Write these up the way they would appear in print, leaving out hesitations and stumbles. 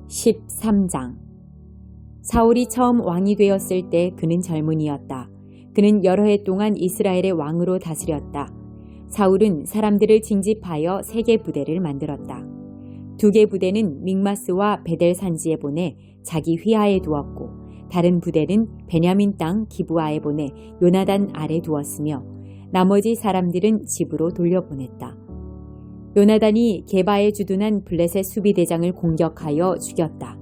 13장. 사울이 처음 왕이 되었을 때 그는 젊은이였다. 그는 여러 해 동안 이스라엘의 왕으로 다스렸다. 사울은 사람들을 징집하여 3개 부대를 만들었다. 2개 부대는 믹마스와 베델 산지에 보내 자기 휘하에 두었고, 다른 부대는 베냐민 땅 기브아에 보내 요나단 아래 두었으며, 나머지 사람들은 집으로 돌려보냈다. 요나단이 게바에 주둔한 블레셋 수비대장을 공격하여 죽였다.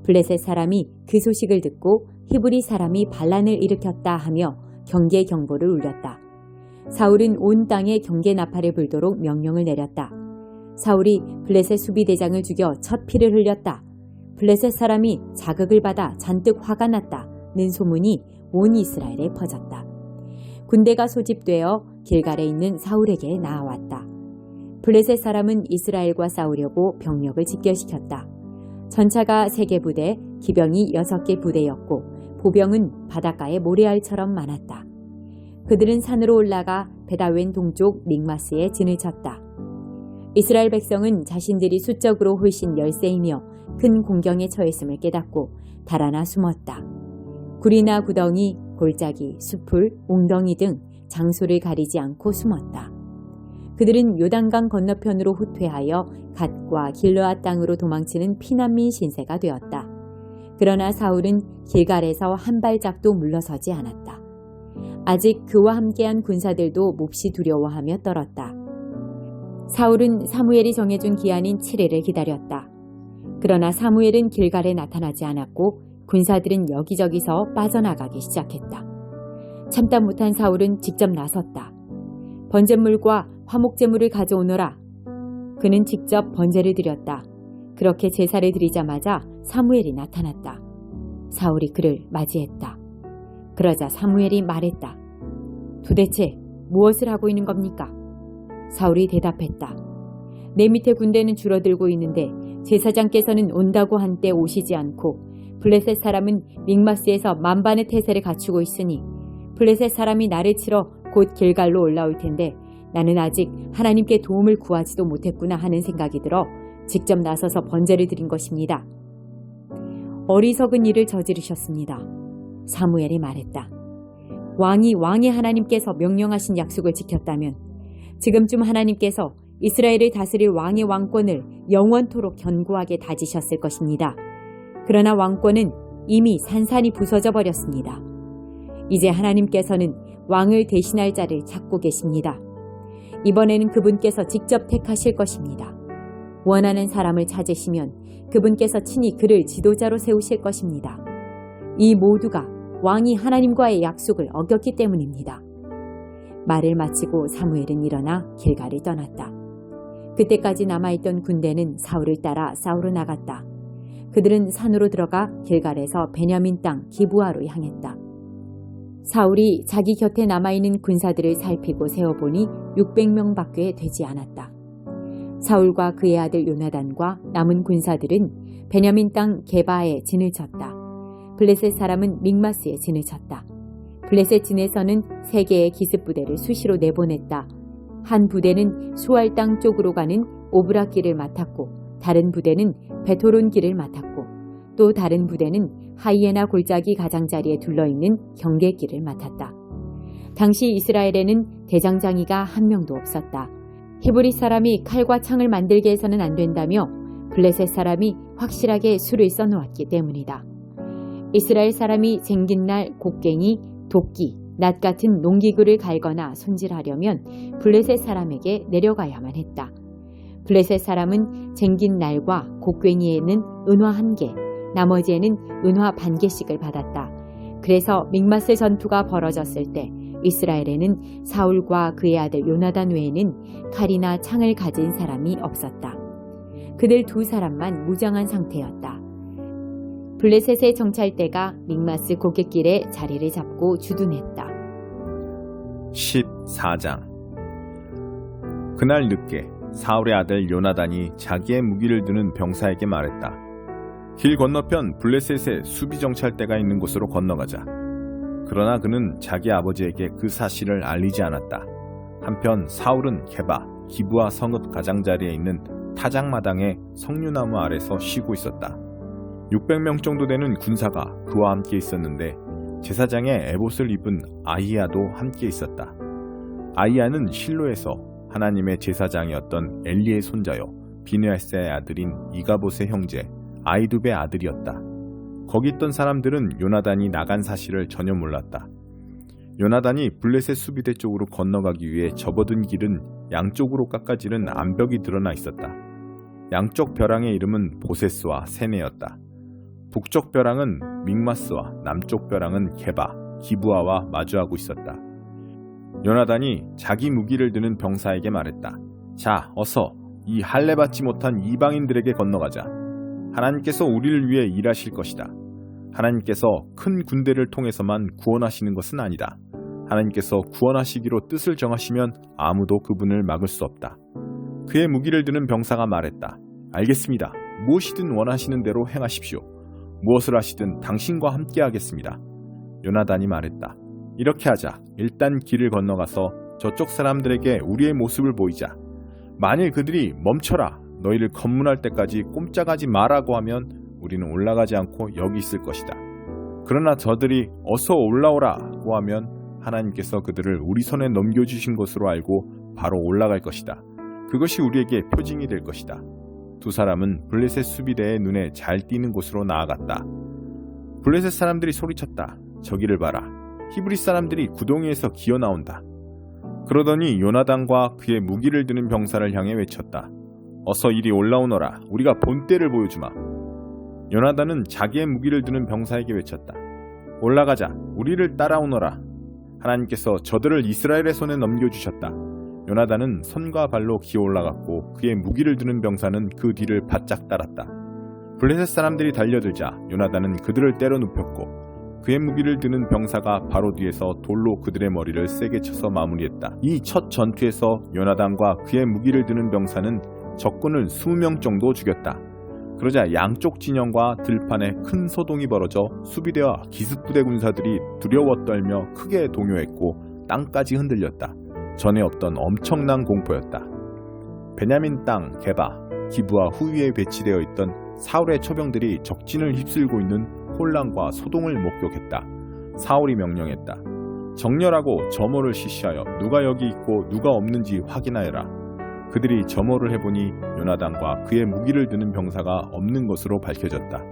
블레셋 사람이 그 소식을 듣고 히브리 사람이 반란을 일으켰다 하며 경계 경보를 울렸다. 사울은 온 땅에 경계 나팔을 불도록 명령을 내렸다. 사울이 블레셋 수비대장을 죽여 첫 피를 흘렸다. 블레셋 사람이 자극을 받아 잔뜩 화가 났다는 소문이 온 이스라엘에 퍼졌다. 군대가 소집되어 길갈에 있는 사울에게 나아왔다. 블레셋 사람은 이스라엘과 싸우려고 병력을 집결시켰다. 전차가 3개 부대, 기병이 6개 부대였고 보병은 바닷가의 모래알처럼 많았다. 그들은 산으로 올라가 베다웬 동쪽 믹마스에 진을 쳤다. 이스라엘 백성은 자신들이 수적으로 훨씬 열세이며 큰 공경에 처했음을 깨닫고 달아나 숨었다. 굴이나 구덩이, 골짜기, 숲을, 웅덩이 등 장소를 가리지 않고 숨었다. 그들은 요단강 건너편으로 후퇴하여 갓과 길르앗 땅으로 도망치는 피난민 신세가 되었다. 그러나 사울은 길갈에서 한 발짝도 물러서지 않았다. 아직 그와 함께한 군사들도 몹시 두려워하며 떨었다. 사울은 사무엘이 정해준 기한인 7일을 기다렸다. 그러나 사무엘은 길갈에 나타나지 않았고 군사들은 여기저기서 빠져나가기 시작했다. 참다 못한 사울은 직접 나섰다. 번제물과 화목제물을 가져오너라. 그는 직접 번제를 드렸다. 그렇게 제사를 드리자마자 사무엘이 나타났다. 사울이 그를 맞이했다. 그러자 사무엘이 말했다. 도대체 무엇을 하고 있는 겁니까? 사울이 대답했다. 내 밑에 군대는 줄어들고 있는데 제사장께서는 온다고 한때 오시지 않고 블레셋 사람은 믹마스에서 만반의 태세를 갖추고 있으니 블레셋 사람이 나를 치러 곧 길갈로 올라올 텐데 나는 아직 하나님께 도움을 구하지도 못했구나 하는 생각이 들어 직접 나서서 번제를 드린 것입니다. 어리석은 일을 저지르셨습니다. 사무엘이 말했다. 왕의 하나님께서 명령하신 약속을 지켰다면 지금쯤 하나님께서 이스라엘을 다스릴 왕의 왕권을 영원토록 견고하게 다지셨을 것입니다. 그러나 왕권은 이미 산산이 부서져 버렸습니다. 이제 하나님께서는 왕을 대신할 자를 찾고 계십니다. 이번에는 그분께서 직접 택하실 것입니다. 원하는 사람을 찾으시면 그분께서 친히 그를 지도자로 세우실 것입니다. 이 모두가 왕이 하나님과의 약속을 어겼기 때문입니다. 말을 마치고 사무엘은 일어나 길갈을 떠났다. 그때까지 남아있던 군대는 사울을 따라 싸우러 나갔다. 그들은 산으로 들어가 길갈에서 베냐민 땅 기브아로 향했다. 사울이 자기 곁에 남아있는 군사들을 살피고 세어보니 600명 밖에 되지 않았다. 사울과 그의 아들 요나단과 남은 군사들은 베냐민 땅 게바에 진을 쳤다. 블레셋 사람은 믹마스에 진을 쳤다. 블레셋 진에서는 3개의 기습부대를 수시로 내보냈다. 한 부대는 수알 땅 쪽으로 가는 오브라 길을 맡았고 다른 부대는 베토론 길을 맡았고 또 다른 부대는 하이에나 골짜기 가장자리에 둘러있는 경계길을 맡았다. 당시 이스라엘에는 대장장이가 한 명도 없었다. 히브리 사람이 칼과 창을 만들게 해서는 안 된다며 블레셋 사람이 확실하게 수를 써놓았기 때문이다. 이스라엘 사람이 쟁긴 날 곡괭이, 도끼, 낫 같은 농기구를 갈거나 손질하려면 블레셋 사람에게 내려가야만 했다. 블레셋 사람은 쟁긴 날과 곡괭이에는 은화 1개, 나머지에는 은화 반 개씩을 받았다. 그래서 믹마스 전투가 벌어졌을 때 이스라엘에는 사울과 그의 아들 요나단 외에는 칼이나 창을 가진 사람이 없었다. 그들 2사람만 무장한 상태였다. 블레셋의 정찰대가 믹마스 고갯길에 자리를 잡고 주둔했다. 14장. 그날 늦게 사울의 아들 요나단이 자기의 무기를 드는 병사에게 말했다. 길 건너편 블레셋의 수비 정찰대가 있는 곳으로 건너가자. 그러나 그는 자기 아버지에게 그 사실을 알리지 않았다. 한편 사울은 게바, 기브아 성읍 가장자리에 있는 타작마당의 석류나무 아래서 쉬고 있었다. 600명 정도 되는 군사가 그와 함께 있었는데 제사장의 에봇을 입은 아히야도 함께 있었다. 아히야는 실로에서 하나님의 제사장이었던 엘리의 손자요 비느하스의 아들인 이가봇의 형제 아히두베의 아들이었다. 거기 있던 사람들은 요나단이 나간 사실을 전혀 몰랐다. 요나단이 블레셋 수비대 쪽으로 건너가기 위해 접어든 길은 양쪽으로 깎아지른 암벽이 드러나 있었다. 양쪽 벼랑의 이름은 보세스와 세네였다. 북쪽 벼랑은 믹마스와 남쪽 벼랑은 게바, 기브아와 마주하고 있었다. 요나단이 자기 무기를 드는 병사에게 말했다. 자, 어서 이 할례 받지 못한 이방인들에게 건너가자. 하나님께서 우리를 위해 일하실 것이다. 하나님께서 큰 군대를 통해서만 구원하시는 것은 아니다. 하나님께서 구원하시기로 뜻을 정하시면 아무도 그분을 막을 수 없다. 그의 무기를 드는 병사가 말했다. 알겠습니다. 무엇이든 원하시는 대로 행하십시오. 무엇을 하시든 당신과 함께 하겠습니다. 요나단이 말했다. 이렇게 하자. 일단 길을 건너가서 저쪽 사람들에게 우리의 모습을 보이자. 만일 그들이 멈춰라, 너희를 검문할 때까지 꼼짝하지 마라고 하면 우리는 올라가지 않고 여기 있을 것이다. 그러나 저들이 어서 올라오라고 하면 하나님께서 그들을 우리 손에 넘겨주신 것으로 알고 바로 올라갈 것이다. 그것이 우리에게 표징이 될 것이다. 두 사람은 블레셋 수비대의 눈에 잘 띄는 곳으로 나아갔다. 블레셋 사람들이 소리쳤다. 저기를 봐라. 히브리 사람들이 구덩이에서 기어 나온다. 그러더니 요나단과 그의 무기를 드는 병사를 향해 외쳤다. 어서 이리 올라오너라. 우리가 본때를 보여주마. 요나단은 자기의 무기를 드는 병사에게 외쳤다. 올라가자. 우리를 따라오너라. 하나님께서 저들을 이스라엘의 손에 넘겨주셨다. 요나단은 손과 발로 기어 올라갔고 그의 무기를 드는 병사는 그 뒤를 바짝 따랐다. 블레셋 사람들이 달려들자 요나단은 그들을 때려 눕혔고 그의 무기를 드는 병사가 바로 뒤에서 돌로 그들의 머리를 세게 쳐서 마무리했다. 이 첫 전투에서 요나단과 그의 무기를 드는 병사는 적군을 20명 정도 죽였다. 그러자 양쪽 진영과 들판에 큰 소동이 벌어져 수비대와 기습부대 군사들이 두려워 떨며 크게 동요했고 땅까지 흔들렸다. 전에 없던 엄청난 공포였다. 베냐민 땅 게바, 기브아 후위에 배치되어 있던 사울의 초병들이 적진을 휩쓸고 있는 혼란과 소동을 목격했다. 사울이 명령했다. 정렬하고 점호를 실시하여 누가 여기 있고 누가 없는지 확인하여라. 그들이 점호를 해보니 요나단과 그의 무기를 드는 병사가 없는 것으로 밝혀졌다.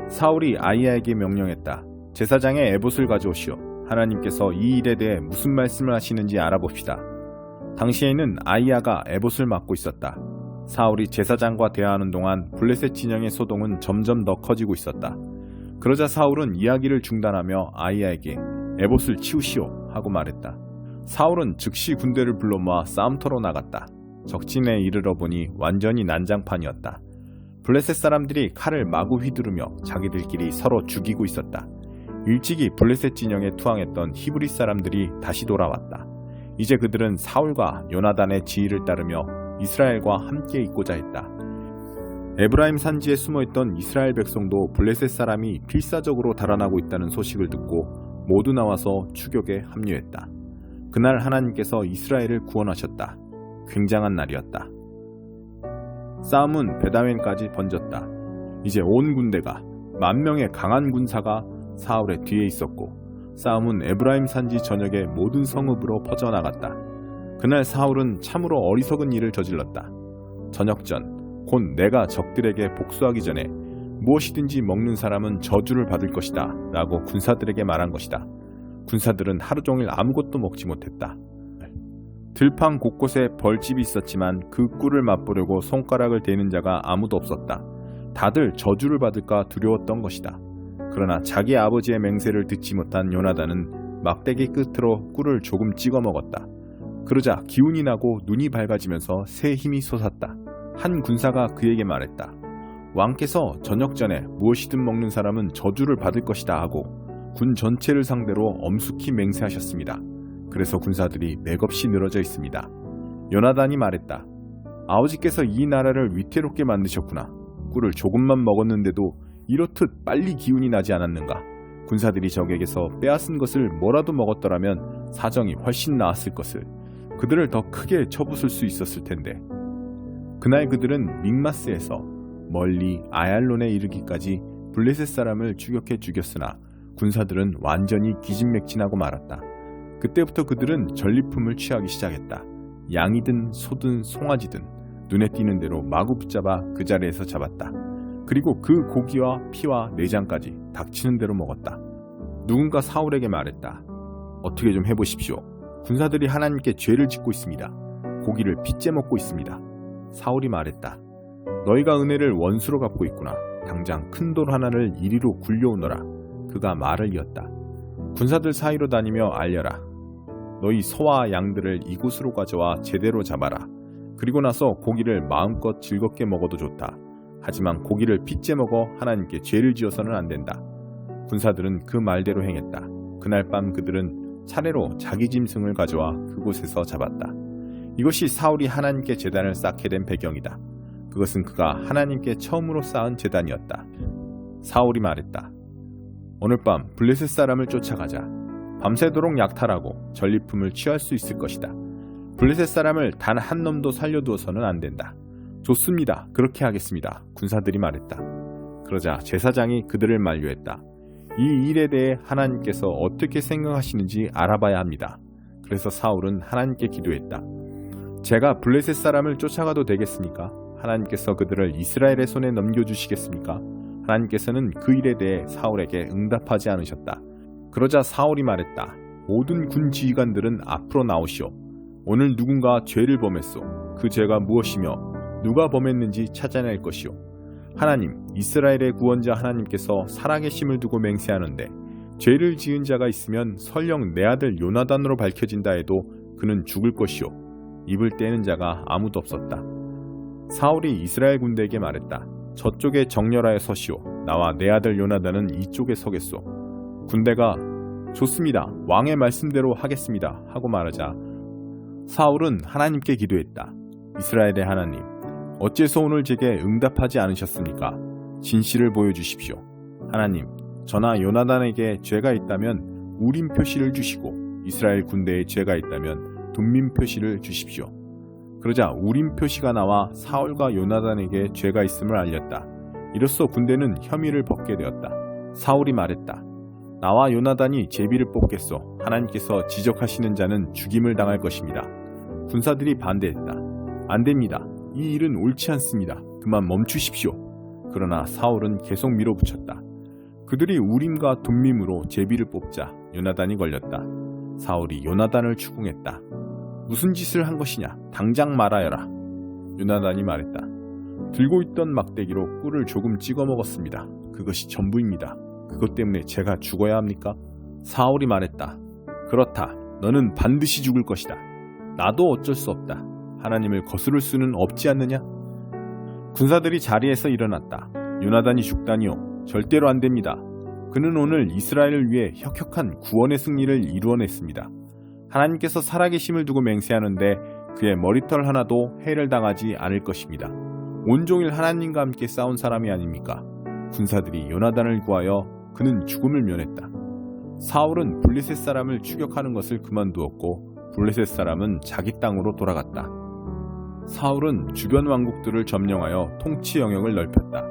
사울이 아히야에게 명령했다. 제사장의 에봇을 가져오시오. 하나님께서 이 일에 대해 무슨 말씀을 하시는지 알아봅시다. 당시에는 아히야가 에봇을 맡고 있었다. 사울이 제사장과 대화하는 동안 블레셋 진영의 소동은 점점 더 커지고 있었다. 그러자 사울은 이야기를 중단하며 아히야에게 에봇을 치우시오 하고 말했다. 사울은 즉시 군대를 불러 모아 싸움터로 나갔다. 적진에 이르러 보니 완전히 난장판이었다. 블레셋 사람들이 칼을 마구 휘두르며 자기들끼리 서로 죽이고 있었다. 일찍이 블레셋 진영에 투항했던 히브리 사람들이 다시 돌아왔다. 이제 그들은 사울과 요나단의 지휘를 따르며 이스라엘과 함께 있고자 했다. 에브라임 산지에 숨어있던 이스라엘 백성도 블레셋 사람이 필사적으로 달아나고 있다는 소식을 듣고 모두 나와서 추격에 합류했다. 그날 하나님께서 이스라엘을 구원하셨다. 굉장한 날이었다. 싸움은 베다웬까지 번졌다. 이제 온 군대가 10,000명의 강한 군사가 사울의 뒤에 있었고 싸움은 에브라임 산지 전역의 모든 성읍으로 퍼져나갔다. 그날 사울은 참으로 어리석은 일을 저질렀다. 저녁 전, 곧 내가 적들에게 복수하기 전에 무엇이든지 먹는 사람은 저주를 받을 것이다 라고 군사들에게 말한 것이다. 군사들은 하루 종일 아무것도 먹지 못했다. 들판 곳곳에 벌집이 있었지만 그 꿀을 맛보려고 손가락을 대는 자가 아무도 없었다. 다들 저주를 받을까 두려웠던 것이다. 그러나 자기 아버지의 맹세를 듣지 못한 요나단은 막대기 끝으로 꿀을 조금 찍어 먹었다. 그러자 기운이 나고 눈이 밝아지면서 새 힘이 솟았다. 한 군사가 그에게 말했다. 왕께서 저녁 전에 무엇이든 먹는 사람은 저주를 받을 것이다 하고 군 전체를 상대로 엄숙히 맹세하셨습니다. 그래서 군사들이 맥없이 늘어져 있습니다. 요나단이 말했다. 아버지께서 이 나라를 위태롭게 만드셨구나. 꿀을 조금만 먹었는데도 이렇듯 빨리 기운이 나지 않았는가. 군사들이 적에게서 빼앗은 것을 뭐라도 먹었더라면 사정이 훨씬 나았을 것을. 그들을 더 크게 쳐부술 수 있었을 텐데. 그날 그들은 믹마스에서 멀리 아얄론에 이르기까지 블레셋 사람을 추격해 죽였으나 군사들은 완전히 기진맥진하고 말았다. 그때부터 그들은 전리품을 취하기 시작했다. 양이든 소든 송아지든 눈에 띄는 대로 마구 붙잡아 그 자리에서 잡았다. 그리고 그 고기와 피와 내장까지 닥치는 대로 먹었다. 누군가 사울에게 말했다. 어떻게 좀 해보십시오. 군사들이 하나님께 죄를 짓고 있습니다. 고기를 핏째 먹고 있습니다. 사울이 말했다. 너희가 은혜를 원수로 갚고 있구나. 당장 큰 돌 하나를 이리로 굴려오너라. 그가 말을 이었다. 군사들 사이로 다니며 알려라. 너희 소와 양들을 이곳으로 가져와 제대로 잡아라. 그리고 나서 고기를 마음껏 즐겁게 먹어도 좋다. 하지만 고기를 핏째 먹어 하나님께 죄를 지어서는 안 된다. 군사들은 그 말대로 행했다. 그날 밤 그들은 차례로 자기 짐승을 가져와 그곳에서 잡았다. 이것이 사울이 하나님께 제단을 쌓게 된 배경이다. 그것은 그가 하나님께 처음으로 쌓은 제단이었다. 사울이 말했다. 오늘 밤 블레셋 사람을 쫓아가자. 밤새도록 약탈하고 전리품을 취할 수 있을 것이다. 블레셋 사람을 단 한 놈도 살려두어서는 안 된다. 좋습니다. 그렇게 하겠습니다. 군사들이 말했다. 그러자 제사장이 그들을 만류했다. 이 일에 대해 하나님께서 어떻게 생각하시는지 알아봐야 합니다. 그래서 사울은 하나님께 기도했다. 제가 블레셋 사람을 쫓아가도 되겠습니까? 하나님께서 그들을 이스라엘의 손에 넘겨주시겠습니까? 하나님께서는 그 일에 대해 사울에게 응답하지 않으셨다. 그러자 사울이 말했다. 모든 군 지휘관들은 앞으로 나오시오. 오늘 누군가 죄를 범했소. 그 죄가 무엇이며 누가 범했는지 찾아낼 것이오. 하나님, 이스라엘의 구원자 하나님께서 살아계심을 두고 맹세하는데 죄를 지은 자가 있으면 설령 내 아들 요나단으로 밝혀진다 해도 그는 죽을 것이오. 입을 떼는 자가 아무도 없었다. 사울이 이스라엘 군대에게 말했다. 저쪽에 정렬하여 서시오. 나와 내 아들 요나단은 이쪽에 서겠소. 군대가 좋습니다. 왕의 말씀대로 하겠습니다. 하고 말하자 사울은 하나님께 기도했다. 이스라엘의 하나님, 어째서 오늘 제게 응답하지 않으셨습니까? 진실을 보여주십시오. 하나님, 저나 요나단에게 죄가 있다면 우림 표시를 주시고 이스라엘 군대에 죄가 있다면 둠밈 표시를 주십시오. 그러자 우림 표시가 나와 사울과 요나단에게 죄가 있음을 알렸다. 이로써 군대는 혐의를 벗게 되었다. 사울이 말했다. 나와 요나단이 제비를 뽑겠소. 하나님께서 지적하시는 자는 죽임을 당할 것입니다. 군사들이 반대했다. 안 됩니다. 이 일은 옳지 않습니다. 그만 멈추십시오. 그러나 사울은 계속 밀어붙였다. 그들이 우림과 둠밈으로 제비를 뽑자 요나단이 걸렸다. 사울이 요나단을 추궁했다. 무슨 짓을 한 것이냐? 당장 말하여라. 요나단이 말했다. 들고 있던 막대기로 꿀을 조금 찍어 먹었습니다. 그것이 전부입니다. 그것 때문에 제가 죽어야 합니까? 사울이 말했다. 그렇다. 너는 반드시 죽을 것이다. 나도 어쩔 수 없다. 하나님을 거스를 수는 없지 않느냐? 군사들이 자리에서 일어났다. 요나단이 죽다니요. 절대로 안 됩니다. 그는 오늘 이스라엘을 위해 혁혁한 구원의 승리를 이루어냈습니다. 하나님께서 살아계심을 두고 맹세하는데 그의 머리털 하나도 해를 당하지 않을 것입니다. 온종일 하나님과 함께 싸운 사람이 아닙니까? 군사들이 요나단을 구하여 그는 죽음을 면했다. 사울은 블레셋 사람을 추격하는 것을 그만두었고 블레셋 사람은 자기 땅으로 돌아갔다. 사울은 주변 왕국들을 점령하여 통치 영역을 넓혔다.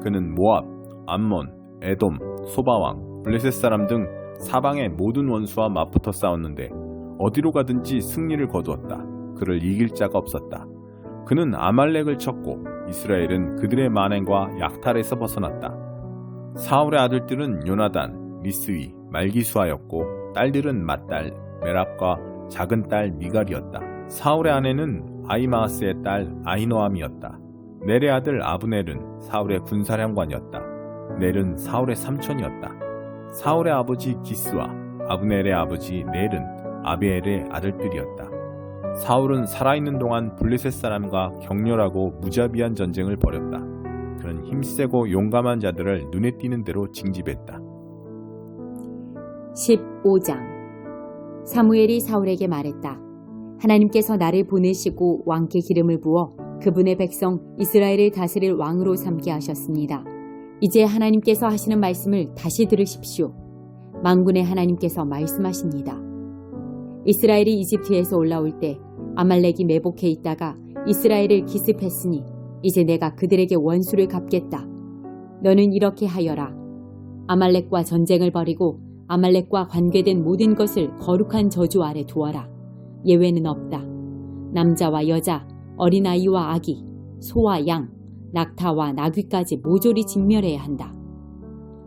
그는 모압, 암몬, 에돔, 소바왕, 블레셋 사람 등 사방의 모든 원수와 맞붙어 싸웠는데 어디로 가든지 승리를 거두었다. 그를 이길 자가 없었다. 그는 아말렉을 쳤고 이스라엘은 그들의 만행과 약탈에서 벗어났다. 사울의 아들들은 요나단, 리스위, 말기수아였고 딸들은 맏딸 메랍과 작은 딸 미갈이었다. 사울의 아내는 아히마아스의 딸 아히노암이었다. 넬의 아들 아브넬은 사울의 군사령관이었다. 넬은 사울의 삼촌이었다. 사울의 아버지 기스와 아브넬의 아버지 넬은 아비엘의 아들들이었다. 사울은 살아있는 동안 블레셋 사람과 격렬하고 무자비한 전쟁을 벌였다. 그는 힘세고 용감한 자들을 눈에 띄는 대로 징집했다. 15장 사무엘이 사울에게 말했다. 하나님께서 나를 보내시고 왕께 기름을 부어 그분의 백성 이스라엘을 다스릴 왕으로 삼게 하셨습니다. 이제 하나님께서 하시는 말씀을 다시 들으십시오. 만군의 하나님께서 말씀하십니다. 이스라엘이 이집트에서 올라올 때 아말렉이 매복해 있다가 이스라엘을 기습했으니 이제 내가 그들에게 원수를 갚겠다. 너는 이렇게 하여라. 아말렉과 전쟁을 벌이고 아말렉과 관계된 모든 것을 거룩한 저주 아래 두어라. 예외는 없다. 남자와 여자, 어린아이와 아기, 소와 양, 낙타와 나귀까지 모조리 진멸해야 한다.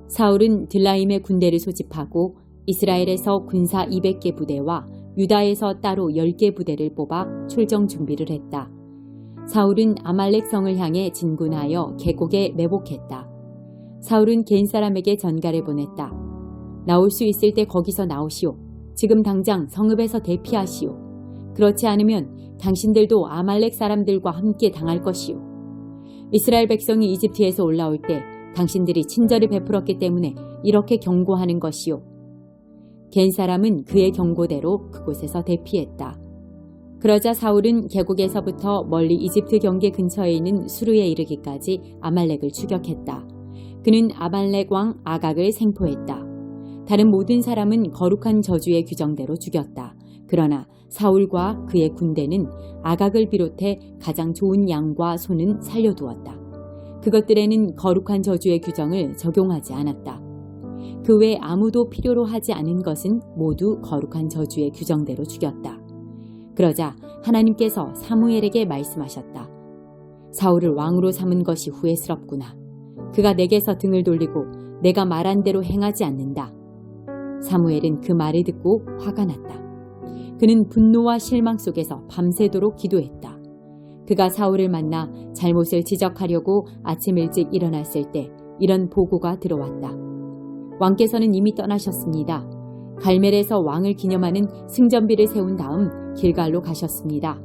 사울은 들라임의 군대를 소집하고 이스라엘에서 군사 200개 부대와 유다에서 따로 10개 부대를 뽑아 출정 준비를 했다. 사울은 아말렉 성을 향해 진군하여 계곡에 매복했다. 사울은 개인 사람에게 전가를 보냈다. 나올 수 있을 때 거기서 나오시오. 지금 당장 성읍에서 대피하시오. 그렇지 않으면 당신들도 아말렉 사람들과 함께 당할 것이오. 이스라엘 백성이 이집트에서 올라올 때 당신들이 친절을 베풀었기 때문에 이렇게 경고하는 것이오. 겐 사람은 그의 경고대로 그곳에서 대피했다. 그러자 사울은 계곡에서부터 멀리 이집트 경계 근처에 있는 수르에 이르기까지 아말렉을 추격했다. 그는 아말렉 왕 아각을 생포했다. 다른 모든 사람은 거룩한 저주의 규정대로 죽였다. 그러나 사울과 그의 군대는 아각을 비롯해 가장 좋은 양과 소는 살려두었다. 그것들에는 거룩한 저주의 규정을 적용하지 않았다. 그 외 아무도 필요로 하지 않은 것은 모두 거룩한 저주의 규정대로 죽였다. 그러자 하나님께서 사무엘에게 말씀하셨다. 사울을 왕으로 삼은 것이 후회스럽구나. 그가 내게서 등을 돌리고 내가 말한 대로 행하지 않는다. 사무엘은 그 말을 듣고 화가 났다. 그는 분노와 실망 속에서 밤새도록 기도했다. 그가 사울을 만나 잘못을 지적하려고 아침 일찍 일어났을 때 이런 보고가 들어왔다. 왕께서는 이미 떠나셨습니다. 갈멜에서 왕을 기념하는 승전비를 세운 다음 길갈로 가셨습니다.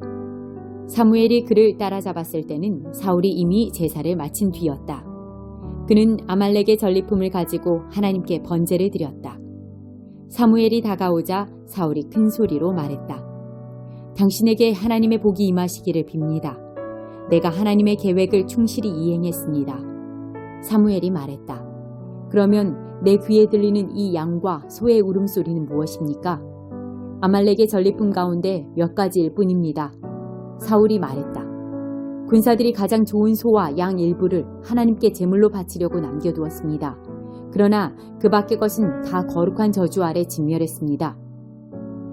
사무엘이 그를 따라잡았을 때는 사울이 이미 제사를 마친 뒤였다. 그는 아말렉의 전리품을 가지고 하나님께 번제를 드렸다. 사무엘이 다가오자 사울이 큰 소리로 말했다. 당신에게 하나님의 복이 임하시기를 빕니다. 내가 하나님의 계획을 충실히 이행했습니다. 사무엘이 말했다. 그러면 내 귀에 들리는 이 양과 소의 울음소리는 무엇입니까? 아말렉의 전리품 가운데 몇 가지일 뿐입니다. 사울이 말했다. 군사들이 가장 좋은 소와 양 일부를 하나님께 제물로 바치려고 남겨두었습니다. 그러나 그 밖의 것은 다 거룩한 저주 아래 진멸했습니다.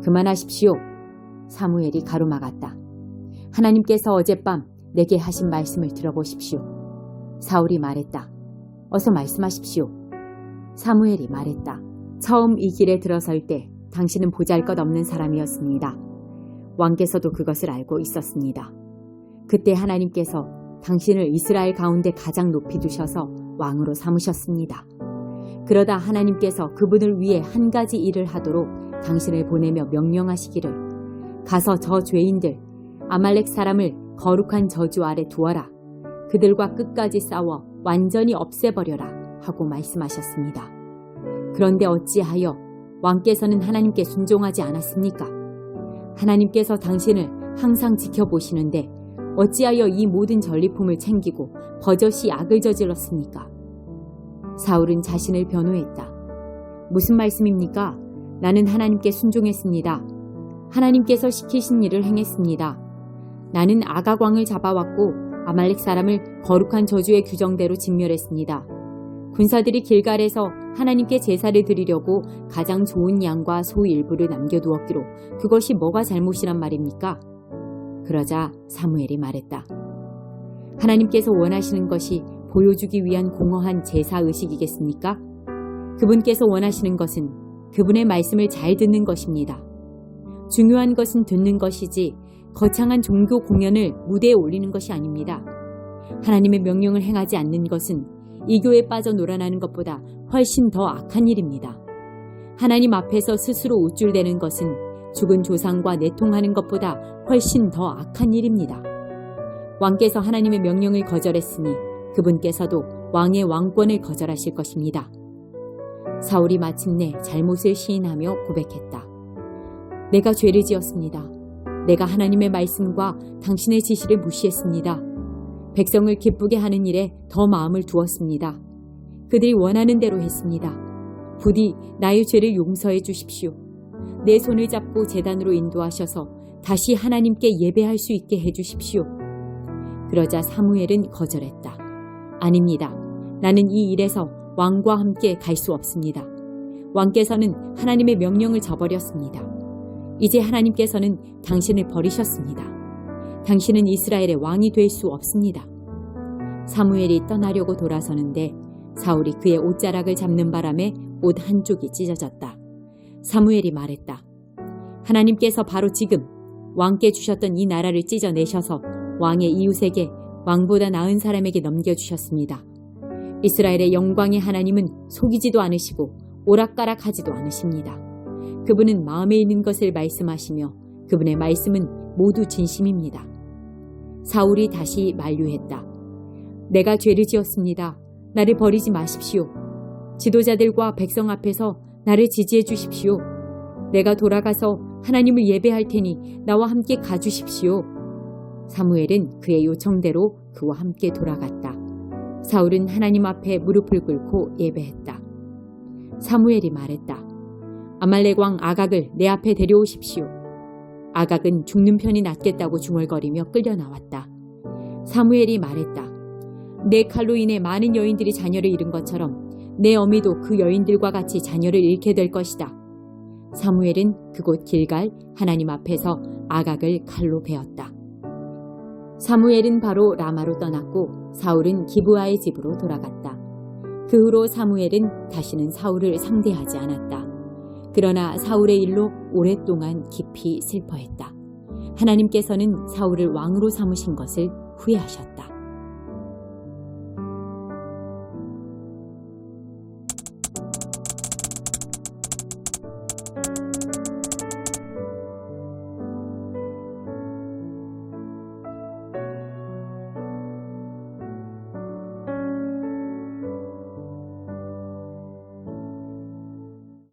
그만하십시오. 사무엘이 가로막았다. 하나님께서 어젯밤 내게 하신 말씀을 들어보십시오. 사울이 말했다. 어서 말씀하십시오. 사무엘이 말했다. 처음 이 길에 들어설 때 당신은 보잘것없는 사람이었습니다. 왕께서도 그것을 알고 있었습니다. 그때 하나님께서 당신을 이스라엘 가운데 가장 높이 두셔서 왕으로 삼으셨습니다. 그러다 하나님께서 그분을 위해 한 가지 일을 하도록 당신을 보내며 명령하시기를 가서 저 죄인들 아말렉 사람을 거룩한 저주 아래 두어라. 그들과 끝까지 싸워 완전히 없애버려라 하고 말씀하셨습니다. 그런데 어찌하여 왕께서는 하나님께 순종하지 않았습니까? 하나님께서 당신을 항상 지켜보시는데 어찌하여 이 모든 전리품을 챙기고 버젓이 악을 저질렀습니까? 사울은 자신을 변호했다. 무슨 말씀입니까? 나는 하나님께 순종했습니다. 하나님께서 시키신 일을 행했습니다. 나는 아각 왕을 잡아왔고 아말렉 사람을 거룩한 저주의 규정대로 진멸했습니다. 군사들이 길갈에서 하나님께 제사를 드리려고 가장 좋은 양과 소 일부를 남겨두었기로 그것이 뭐가 잘못이란 말입니까? 그러자 사무엘이 말했다. 하나님께서 원하시는 것이 보여주기 위한 공허한 제사의식이겠습니까? 그분께서 원하시는 것은 그분의 말씀을 잘 듣는 것입니다. 중요한 것은 듣는 것이지 거창한 종교 공연을 무대에 올리는 것이 아닙니다. 하나님의 명령을 행하지 않는 것은 이교에 빠져 놀아나는 것보다 훨씬 더 악한 일입니다. 하나님 앞에서 스스로 우쭐대는 것은 죽은 조상과 내통하는 것보다 훨씬 더 악한 일입니다. 왕께서 하나님의 명령을 거절했으니 그분께서도 왕의 왕권을 거절하실 것입니다. 사울이 마침내 잘못을 시인하며 고백했다. 내가 죄를 지었습니다. 내가 하나님의 말씀과 당신의 지시를 무시했습니다. 백성을 기쁘게 하는 일에 더 마음을 두었습니다. 그들이 원하는 대로 했습니다. 부디 나의 죄를 용서해 주십시오. 내 손을 잡고 제단으로 인도하셔서 다시 하나님께 예배할 수 있게 해 주십시오. 그러자 사무엘은 거절했다. 아닙니다. 나는 이 일에서 왕과 함께 갈 수 없습니다. 왕께서는 하나님의 명령을 저버렸습니다. 이제 하나님께서는 당신을 버리셨습니다. 당신은 이스라엘의 왕이 될 수 없습니다. 사무엘이 떠나려고 돌아서는데 사울이 그의 옷자락을 잡는 바람에 옷 한쪽이 찢어졌다. 사무엘이 말했다. 하나님께서 바로 지금 왕께 주셨던 이 나라를 찢어내셔서 왕의 이웃에게 왕보다 나은 사람에게 넘겨주셨습니다. 이스라엘의 영광의 하나님은 속이지도 않으시고 오락가락하지도 않으십니다. 그분은 마음에 있는 것을 말씀하시며 그분의 말씀은 모두 진심입니다. 사울이 다시 만류했다. 내가 죄를 지었습니다. 나를 버리지 마십시오. 지도자들과 백성 앞에서 나를 지지해 주십시오. 내가 돌아가서 하나님을 예배할 테니 나와 함께 가주십시오. 사무엘은 그의 요청대로 그와 함께 돌아갔다. 사울은 하나님 앞에 무릎을 꿇고 예배했다. 사무엘이 말했다. 아말렉 왕 아각을 내 앞에 데려오십시오. 아각은 죽는 편이 낫겠다고 중얼거리며 끌려 나왔다. 사무엘이 말했다. 내 칼로 인해 많은 여인들이 자녀를 잃은 것처럼 내 어미도 그 여인들과 같이 자녀를 잃게 될 것이다. 사무엘은 그곳 길갈 하나님 앞에서 아각을 칼로 베었다. 사무엘은 바로 라마로 떠났고 사울은 기브아의 집으로 돌아갔다. 그 후로 사무엘은 다시는 사울을 상대하지 않았다. 그러나 사울의 일로 오랫동안 깊이 슬퍼했다. 하나님께서는 사울을 왕으로 삼으신 것을 후회하셨다.